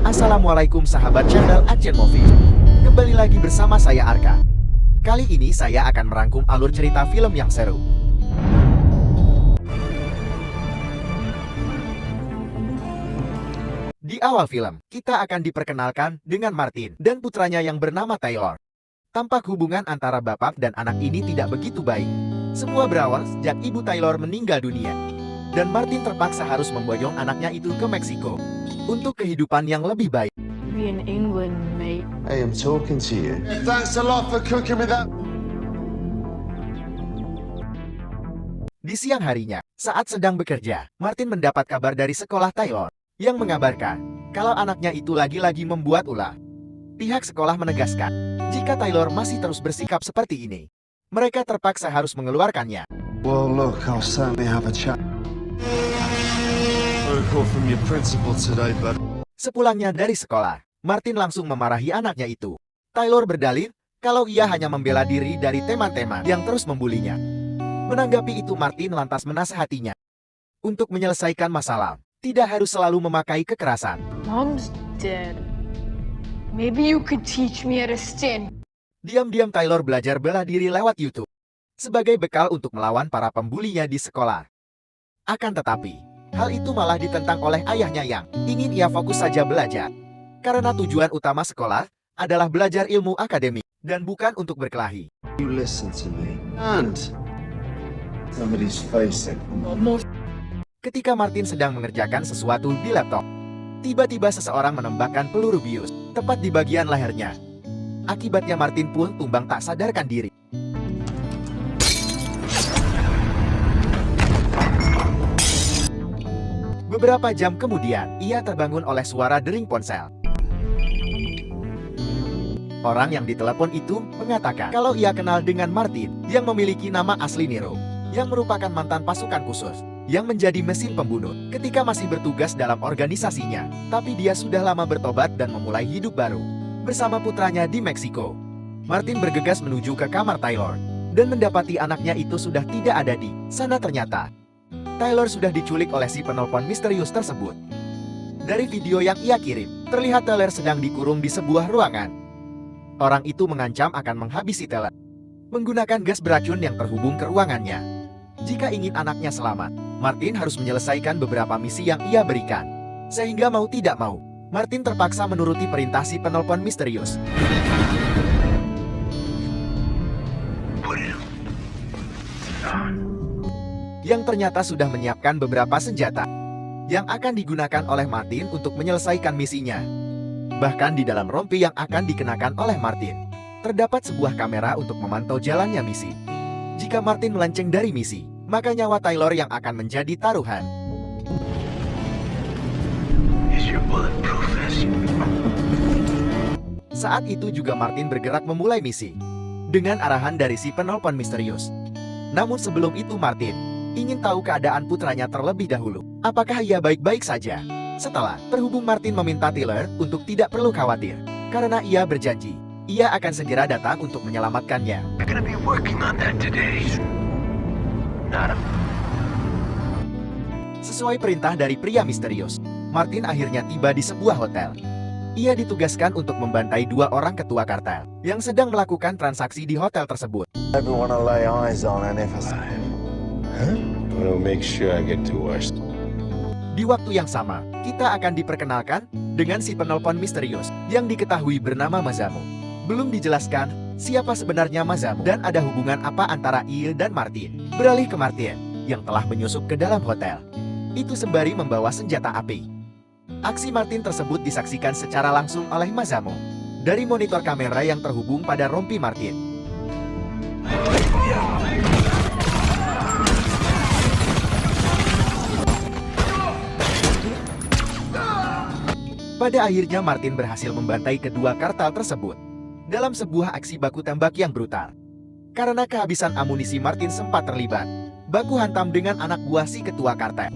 Assalamualaikum sahabat channel Action Movie. Kembali lagi bersama saya Arka. Kali ini saya akan merangkum alur cerita film yang seru. Di awal film, kita akan diperkenalkan dengan Martin dan putranya yang bernama Taylor. Tampak hubungan antara bapak dan anak ini tidak begitu baik. Semua berawal sejak ibu Taylor meninggal dunia. Dan Martin terpaksa harus memboyong anaknya itu ke Meksiko untuk kehidupan yang lebih baik. Be in England, mate. Hey, I'm talking to you. Thanks a lot for cooking with that. Di siang harinya, saat sedang bekerja, Martin mendapat kabar dari sekolah Taylor yang mengabarkan kalau anaknya itu lagi-lagi membuat ulah. Pihak sekolah menegaskan, jika Taylor masih terus bersikap seperti ini, mereka terpaksa harus mengeluarkannya. Well, look, I'll certainly have a chat. Got a call from your principal today, but Sepulangnya dari sekolah, Martin langsung memarahi anaknya itu. Taylor berdalih kalau ia hanya membela diri dari teman-teman yang terus membulinya. Menanggapi itu, Martin lantas menasihatinya untuk menyelesaikan masalah, tidak harus selalu memakai kekerasan. Mom's dead. Maybe you could teach me how to stand. Diam-diam Taylor belajar bela diri lewat YouTube sebagai bekal untuk melawan para pembulinya di sekolah. Akan tetapi, hal itu malah ditentang oleh ayahnya yang ingin ia fokus saja belajar. Karena tujuan utama sekolah adalah belajar ilmu akademik dan bukan untuk berkelahi. you listen to me. And somebody's facing. Ketika Martin sedang mengerjakan sesuatu di laptop, tiba-tiba seseorang menembakkan peluru bius tepat di bagian lehernya. Akibatnya Martin pun tumbang tak sadarkan diri. Beberapa jam kemudian, ia terbangun oleh suara dering ponsel. Orang yang ditelepon itu mengatakan kalau ia kenal dengan Martin yang memiliki nama asli Nero, yang merupakan mantan pasukan khusus yang menjadi mesin pembunuh ketika masih bertugas dalam organisasinya. Tapi dia sudah lama bertobat dan memulai hidup baru bersama putranya di Meksiko. Martin bergegas menuju ke kamar Taylor dan mendapati anaknya itu sudah tidak ada di sana. Ternyata Taylor sudah diculik oleh si penelpon misterius tersebut. Dari video yang ia kirim, terlihat Taylor sedang dikurung di sebuah ruangan. Orang itu mengancam akan menghabisi Taylor menggunakan gas beracun yang terhubung ke ruangannya. Jika ingin anaknya selamat, Martin harus menyelesaikan beberapa misi yang ia berikan. Sehingga mau tidak mau, Martin terpaksa menuruti perintah si penelpon misterius. Yang ternyata sudah menyiapkan beberapa senjata yang akan digunakan oleh Martin untuk menyelesaikan misinya. Bahkan di dalam rompi yang akan dikenakan oleh Martin, terdapat sebuah kamera untuk memantau jalannya misi. Jika Martin melenceng dari misi, maka nyawa Taylor yang akan menjadi taruhan. Saat itu juga Martin bergerak memulai misi dengan arahan dari si penelpon misterius. Namun sebelum itu Martin ingin tahu keadaan putranya terlebih dahulu. Apakah ia baik-baik saja? Setelah terhubung, Martin meminta Taylor untuk tidak perlu khawatir, karena ia berjanji ia akan segera datang untuk menyelamatkannya. Sesuai perintah dari pria misterius, Martin akhirnya tiba di sebuah hotel. Ia ditugaskan untuk membantai dua orang ketua kartel yang sedang melakukan transaksi di hotel tersebut. Everyone will lay eyes on and if I'll make sure I get to watch. Di waktu yang sama, kita akan diperkenalkan dengan si penelpon misterius yang diketahui bernama Masamu. Belum dijelaskan siapa sebenarnya Masamu dan ada hubungan apa antara ia dan Martin. Beralih ke Martin yang telah menyusup ke dalam hotel. Itu sembari membawa senjata api. Aksi Martin tersebut disaksikan secara langsung oleh Masamu dari monitor kamera yang terhubung pada rompi Martin. Pada akhirnya Martin berhasil membantai kedua kartel tersebut dalam sebuah aksi baku tembak yang brutal. Karena kehabisan amunisi, Martin sempat terlibat baku hantam dengan anak buah si ketua kartel.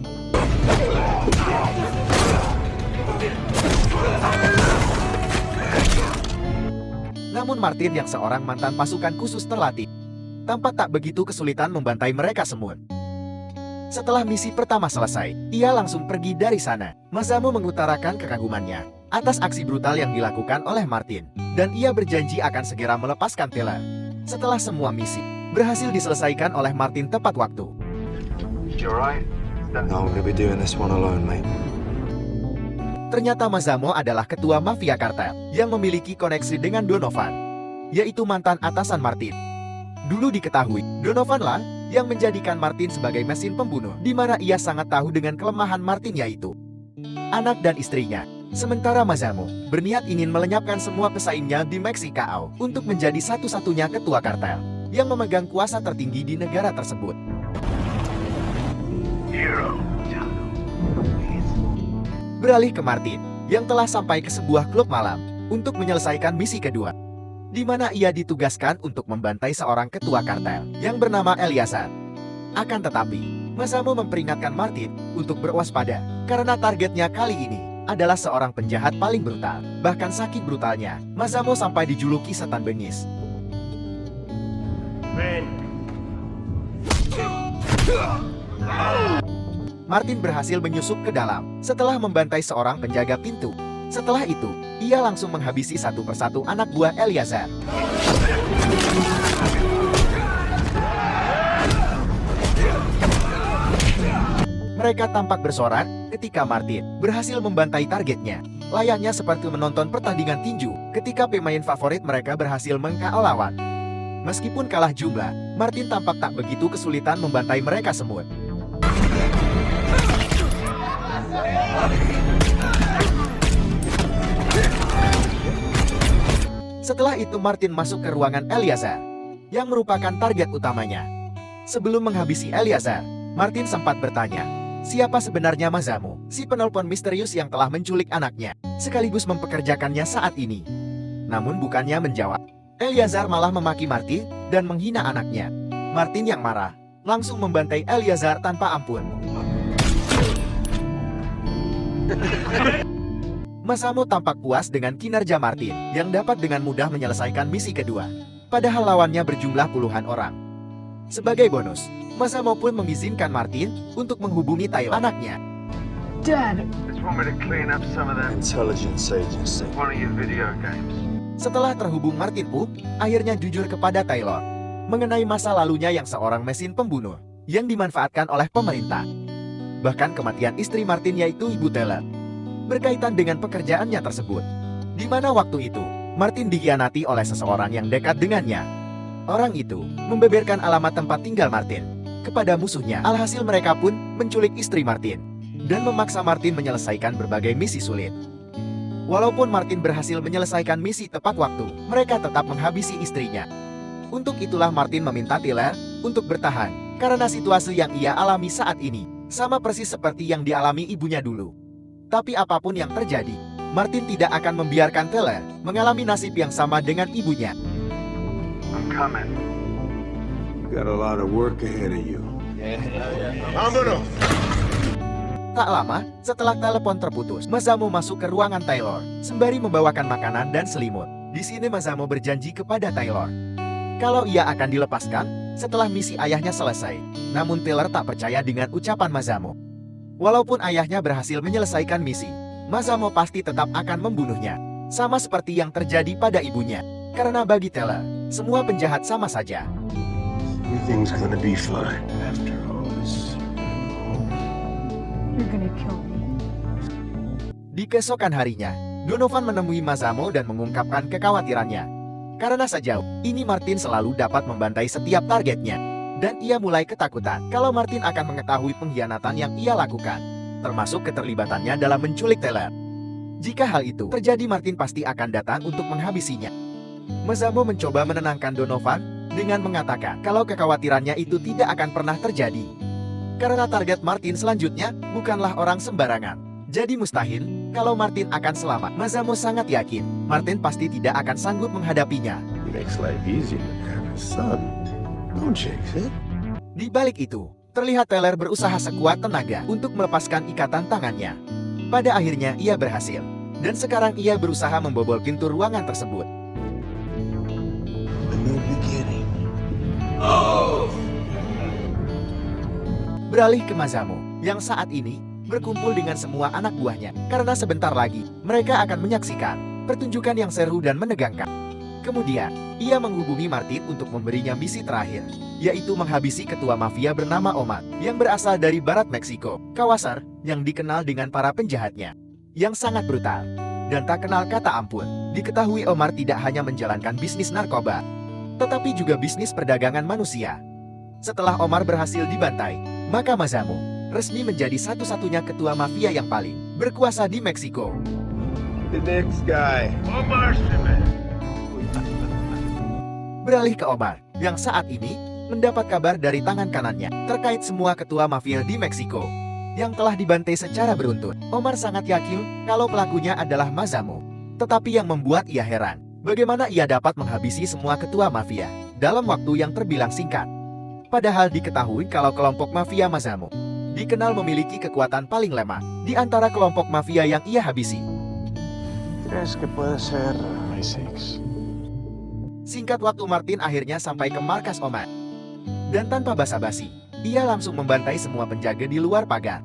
Namun Martin yang seorang mantan pasukan khusus terlatih, tampak tak begitu kesulitan membantai mereka semua. Setelah misi pertama selesai, ia langsung pergi dari sana. Masamu mengutarakan kekagumannya atas aksi brutal yang dilakukan oleh Martin, dan ia berjanji akan segera melepaskan Taylor. Setelah semua misi berhasil diselesaikan oleh Martin tepat waktu. You alright? No, I'm gonna be doing this one alone, mate. Ternyata Mazamo adalah ketua mafia kartel yang memiliki koneksi dengan Donovan, yaitu mantan atasan Martin. Dulu diketahui, Donovan lah yang menjadikan Martin sebagai mesin pembunuh, di mana ia sangat tahu dengan kelemahan Martin, yaitu anak dan istrinya. Sementara Mazamo berniat ingin melenyapkan semua pesaingnya di Meksiko untuk menjadi satu-satunya ketua kartel yang memegang kuasa tertinggi di negara tersebut. Beralih ke Martin, yang telah sampai ke sebuah klub malam untuk menyelesaikan misi kedua, di mana ia ditugaskan untuk membantai seorang ketua kartel yang bernama Eleazar. Akan tetapi, Mazamo memperingatkan Martin untuk berwaspada, karena targetnya kali ini adalah seorang penjahat paling brutal. Bahkan saking brutalnya, Mazamo sampai dijuluki setan bengis. Martin berhasil menyusup ke dalam setelah membantai seorang penjaga pintu. Setelah itu, ia langsung menghabisi satu persatu anak buah Eleazar. Mereka tampak bersorak ketika Martin berhasil membantai targetnya. Layaknya seperti menonton pertandingan tinju ketika pemain favorit mereka berhasil meng-KO lawan. Meskipun kalah jumlah, Martin tampak tak begitu kesulitan membantai mereka semua. Setelah itu Martin masuk ke ruangan Eleazar, yang merupakan target utamanya. Sebelum menghabisi Eleazar, Martin sempat bertanya, siapa sebenarnya Mazamo, si penelpon misterius yang telah menculik anaknya, sekaligus mempekerjakannya saat ini. Namun bukannya menjawab, Eleazar malah memaki Martin dan menghina anaknya. Martin yang marah, langsung membantai Eleazar tanpa ampun. Mazamo tampak puas dengan kinerja Martin yang dapat dengan mudah menyelesaikan misi kedua, padahal lawannya berjumlah puluhan orang. Sebagai bonus, Mazamo pun mengizinkan Martin untuk menghubungi Taylor, anaknya. Dad, Just want me to clean up some of that intelligence agency. One of your video games. Setelah terhubung, Martin pun akhirnya jujur kepada Taylor mengenai masa lalunya yang seorang mesin pembunuh yang dimanfaatkan oleh pemerintah. Bahkan kematian istri Martin, yaitu Ibu Taylor, berkaitan dengan pekerjaannya tersebut, di mana waktu itu Martin dikhianati oleh seseorang yang dekat dengannya. Orang itu membeberkan alamat tempat tinggal Martin kepada musuhnya. Alhasil mereka pun menculik istri Martin dan memaksa Martin menyelesaikan berbagai misi sulit. Walaupun Martin berhasil menyelesaikan misi tepat waktu, mereka tetap menghabisi istrinya. Untuk itulah Martin meminta Taylor untuk bertahan, karena situasi yang ia alami saat ini sama persis seperti yang dialami ibunya dulu. Tapi apapun yang terjadi, Martin tidak akan membiarkan Taylor mengalami nasib yang sama dengan ibunya. I'm coming. Got a lot of work ahead of you. Tak lama, setelah telepon terputus, Mazamo masuk ke ruangan Taylor, sembari membawakan makanan dan selimut. Di sini Mazamo berjanji kepada Taylor kalau ia akan dilepaskan setelah misi ayahnya selesai. Namun Taylor tak percaya dengan ucapan Mazamo. Walaupun ayahnya berhasil menyelesaikan misi, Mazamo pasti tetap akan membunuhnya, sama seperti yang terjadi pada ibunya. Karena bagi Taylor, semua penjahat sama saja. Everything's gonna be fine after all this. you're gonna kill me. Di keesokan harinya, Donovan menemui Mazamo dan mengungkapkan kekhawatirannya. Karena sejauh ini Martin selalu dapat membantai setiap targetnya, dan ia mulai ketakutan kalau Martin akan mengetahui pengkhianatan yang ia lakukan, termasuk keterlibatannya dalam menculik Taylor. Jika hal itu terjadi, Martin pasti akan datang untuk menghabisinya. Mazamo mencoba menenangkan Donovan dengan mengatakan kalau kekhawatirannya itu tidak akan pernah terjadi. Karena target Martin selanjutnya bukanlah orang sembarangan. Jadi mustahil kalau Martin akan selamat. Mazamo sangat yakin Martin pasti tidak akan sanggup menghadapinya. Makes life easier to have a son. Don't chase it. Di balik itu, terlihat Taylor berusaha sekuat tenaga untuk melepaskan ikatan tangannya. Pada akhirnya ia berhasil, dan sekarang ia berusaha membobol pintu ruangan tersebut. A new beginning. Beralih ke Masamu, yang saat ini berkumpul dengan semua anak buahnya, karena sebentar lagi mereka akan menyaksikan pertunjukan yang seru dan menegangkan. Kemudian, ia menghubungi Martin untuk memberinya misi terakhir, yaitu menghabisi ketua mafia bernama Omar, yang berasal dari barat Meksiko, kawasan yang dikenal dengan para penjahatnya, yang sangat brutal dan tak kenal kata ampun. Diketahui Omar tidak hanya menjalankan bisnis narkoba, tetapi juga bisnis perdagangan manusia. Setelah Omar berhasil dibantai, maka Masamu resmi menjadi satu-satunya ketua mafia yang paling berkuasa di Meksiko. The next guy. Beralih ke Omar, yang saat ini mendapat kabar dari tangan kanannya terkait semua ketua mafia di Meksiko yang telah dibantai secara beruntun. Omar sangat yakin kalau pelakunya adalah Masamu. Tetapi yang membuat ia heran, bagaimana ia dapat menghabisi semua ketua mafia dalam waktu yang terbilang singkat. Padahal diketahui kalau kelompok mafia Masamu dikenal memiliki kekuatan paling lemah di antara kelompok mafia yang ia habisi. ¿Crees que puede ser MI6? Singkat waktu, Martin akhirnya sampai ke markas Omar. Dan tanpa basa-basi, ia langsung membantai semua penjaga di luar pagar.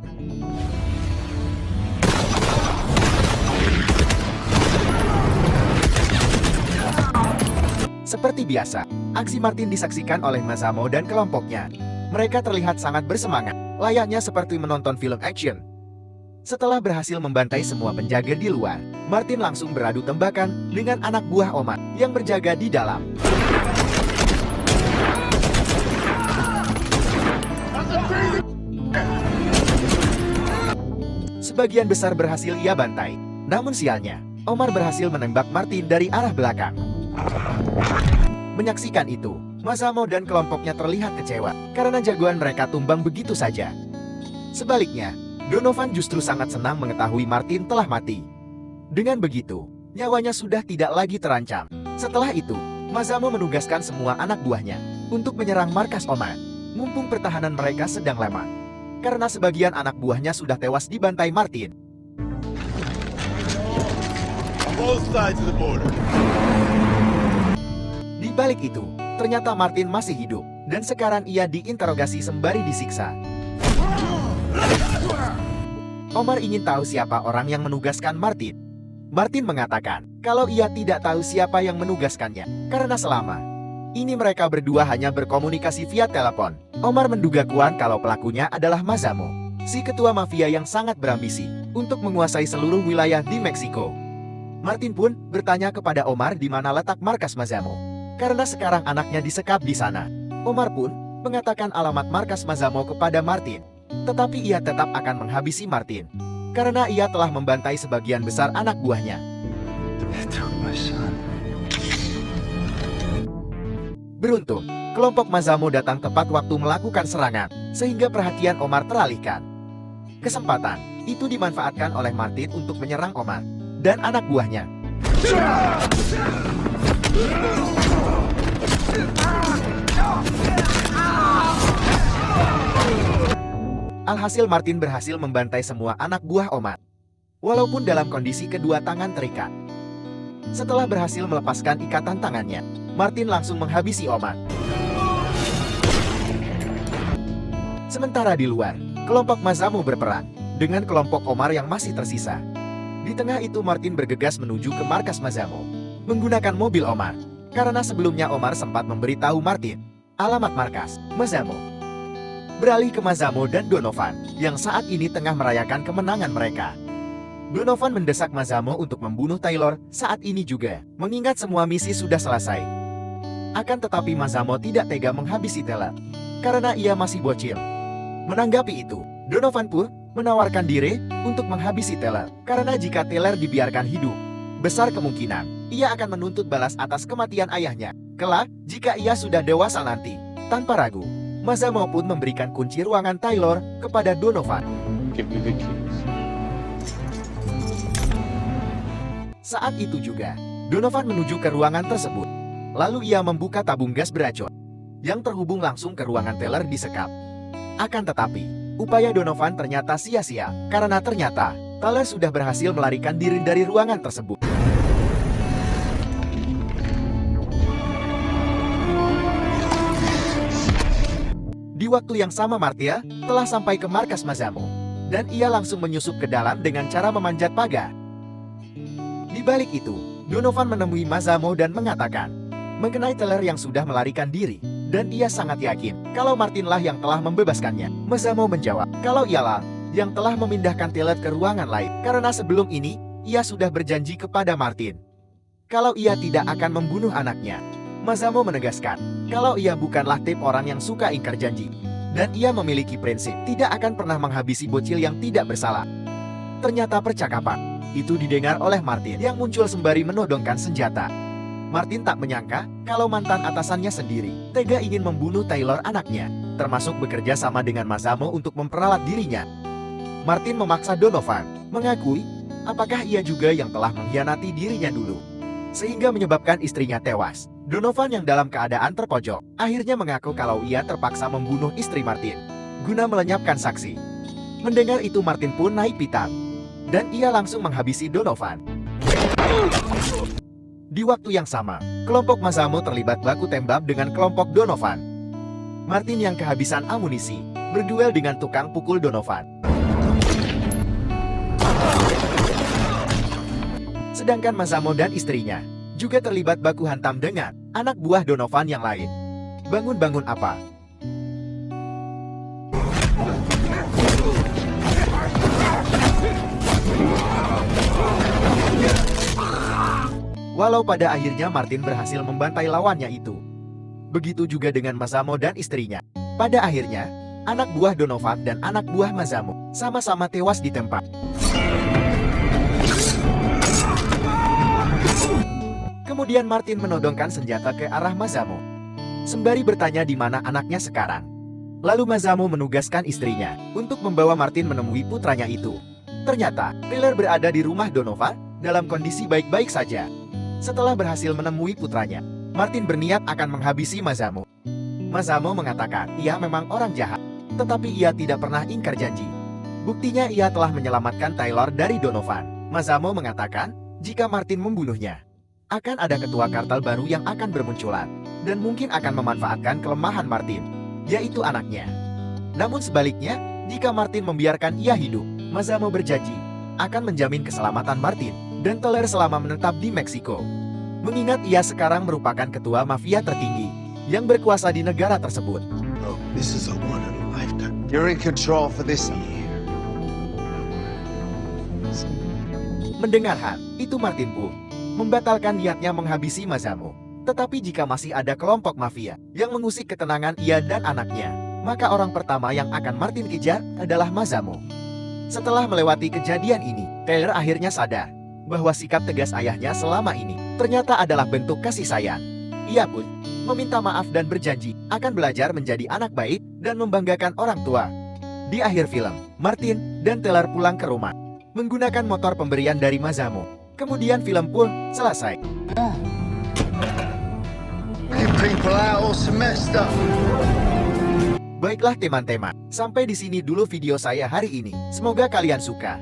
Seperti biasa, aksi Martin disaksikan oleh Masamu dan kelompoknya. Mereka terlihat sangat bersemangat, layaknya seperti menonton film action. Setelah berhasil membantai semua penjaga di luar, Martin langsung beradu tembakan dengan anak buah Omar yang berjaga di dalam. Sebagian besar berhasil ia bantai, namun sialnya, Omar berhasil menembak Martin dari arah belakang. Menyaksikan itu, Masamu dan kelompoknya terlihat kecewa karena jagoan mereka tumbang begitu saja. Sebaliknya, Donovan justru sangat senang mengetahui Martin telah mati. Dengan begitu, nyawanya sudah tidak lagi terancam. Setelah itu, Masamu menugaskan semua anak buahnya untuk menyerang markas Omar, mumpung pertahanan mereka sedang lemah. Karena sebagian anak buahnya sudah tewas dibantai Martin. Both sides of the border. Di balik itu, ternyata Martin masih hidup, dan sekarang ia diinterogasi sembari disiksa. Omar ingin tahu siapa orang yang menugaskan Martin. Martin mengatakan kalau ia tidak tahu siapa yang menugaskannya, karena selama ini mereka berdua hanya berkomunikasi via telepon. Omar menduga kuat kalau pelakunya adalah Masamu, si ketua mafia yang sangat berambisi untuk menguasai seluruh wilayah di Meksiko. Martin pun bertanya kepada Omar di mana letak markas Masamu, karena sekarang anaknya disekap di sana. Omar pun mengatakan alamat markas Masamu kepada Martin. Tetapi ia tetap akan menghabisi Martin, karena ia telah membantai sebagian besar anak buahnya. They took my son. Beruntung, kelompok Masamu datang tepat waktu melakukan serangan, sehingga perhatian Omar teralihkan. Kesempatan itu dimanfaatkan oleh Martin untuk menyerang Omar dan anak buahnya. Alhasil Martin berhasil membantai semua anak buah Omar, walaupun dalam kondisi kedua tangan terikat. Setelah berhasil melepaskan ikatan tangannya, Martin langsung menghabisi Omar. Sementara di luar, kelompok Masamu berperang dengan kelompok Omar yang masih tersisa. Di tengah itu Martin bergegas menuju ke markas Masamu menggunakan mobil Omar, karena sebelumnya Omar sempat memberitahu Martin alamat markas Masamu. Beralih ke Masamu dan Donovan, yang saat ini tengah merayakan kemenangan mereka. Donovan mendesak Masamu untuk membunuh Taylor saat ini juga, mengingat semua misi sudah selesai. Akan tetapi Masamu tidak tega menghabisi Taylor, karena ia masih bocil. Menanggapi itu, Donovan pun menawarkan diri untuk menghabisi Taylor, karena jika Taylor dibiarkan hidup, besar kemungkinan ia akan menuntut balas atas kematian ayahnya kelak jika ia sudah dewasa nanti. Tanpa ragu, Masamu pun memberikan kunci ruangan Taylor kepada Donovan. Give me the keys. Saat itu juga, Donovan menuju ke ruangan tersebut. Lalu ia membuka tabung gas beracun. yang terhubung langsung ke ruangan Taylor disekap. Akan tetapi, upaya Donovan ternyata sia-sia, karena ternyata Taylor sudah berhasil melarikan diri dari ruangan tersebut. Di waktu yang sama Martia telah sampai ke markas Mazamo, dan ia langsung menyusup ke dalam dengan cara memanjat pagar. Di balik itu, Donovan menemui Mazamo dan mengatakan mengenai Taylor yang sudah melarikan diri, dan ia sangat yakin kalau Martinlah yang telah membebaskannya. Mazamo menjawab kalau ialah yang telah memindahkan Taylor ke ruangan lain, karena sebelum ini ia sudah berjanji kepada Martin kalau ia tidak akan membunuh anaknya. Mazamo menegaskan kalau ia bukanlah tipe orang yang suka ingkar janji, dan ia memiliki prinsip tidak akan pernah menghabisi bocil yang tidak bersalah. Ternyata percakapan itu didengar oleh Martin yang muncul sembari menodongkan senjata. Martin tak menyangka kalau mantan atasannya sendiri tega ingin membunuh Taylor anaknya, termasuk bekerja sama dengan Mazamo untuk memperalat dirinya. Martin memaksa Donovan mengakui apakah ia juga yang telah mengkhianati dirinya dulu, sehingga menyebabkan istrinya tewas. Donovan yang dalam keadaan terpojok akhirnya mengaku kalau ia terpaksa membunuh istri Martin guna melenyapkan saksi. Mendengar itu Martin pun naik pitam, dan ia langsung menghabisi Donovan. Di waktu yang sama, kelompok Mazamo terlibat baku tembak dengan kelompok Donovan. Martin yang kehabisan amunisi berduel dengan tukang pukul Donovan. Sedangkan Mazamo dan istrinya juga terlibat baku hantam dengan anak buah Donovan yang lain. Bangun-bangun apa? Walau pada akhirnya Martin berhasil membantai lawannya itu, begitu juga dengan Mazamo dan istrinya. Pada akhirnya, anak buah Donovan dan anak buah Mazamo sama-sama tewas di tempat. Kemudian Martin menodongkan senjata ke arah Mazamo, sembari bertanya di mana anaknya sekarang. Lalu Mazamo menugaskan istrinya untuk membawa Martin menemui putranya itu. Ternyata, Taylor berada di rumah Donovan dalam kondisi baik-baik saja. Setelah berhasil menemui putranya, Martin berniat akan menghabisi Mazamo. Mazamo mengatakan ia memang orang jahat, tetapi ia tidak pernah ingkar janji. Buktinya ia telah menyelamatkan Taylor dari Donovan. Mazamo mengatakan jika Martin membunuhnya, akan ada ketua kartel baru yang akan bermunculan, dan mungkin akan memanfaatkan kelemahan Martin, yaitu anaknya. Namun sebaliknya, jika Martin membiarkan ia hidup, Mazamo berjanji akan menjamin keselamatan Martin dan Taylor selama menetap di Meksiko. Mengingat ia sekarang merupakan ketua mafia tertinggi yang berkuasa di negara tersebut. Oh, this is a one in a lifetime. You're in control for this year. Mendengar hal itu, Martin pun membatalkan niatnya menghabisi Mazamo. Tetapi jika masih ada kelompok mafia yang mengusik ketenangan ia dan anaknya, maka orang pertama yang akan Martin kejar adalah Mazamo. Setelah melewati kejadian ini, Taylor akhirnya sadar bahwa sikap tegas ayahnya selama ini ternyata adalah bentuk kasih sayang. Ia pun meminta maaf dan berjanji akan belajar menjadi anak baik dan membanggakan orang tua. Di akhir film, Martin dan Taylor pulang ke rumah menggunakan motor pemberian dari Mazamo. Kemudian film pun selesai. Give people out all semester. Baiklah teman-teman, sampai di sini dulu video saya hari ini. Semoga kalian suka.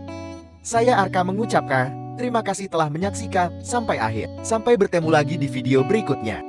Saya Arka mengucapkan terima kasih telah menyaksikan sampai akhir. Sampai bertemu lagi di video berikutnya.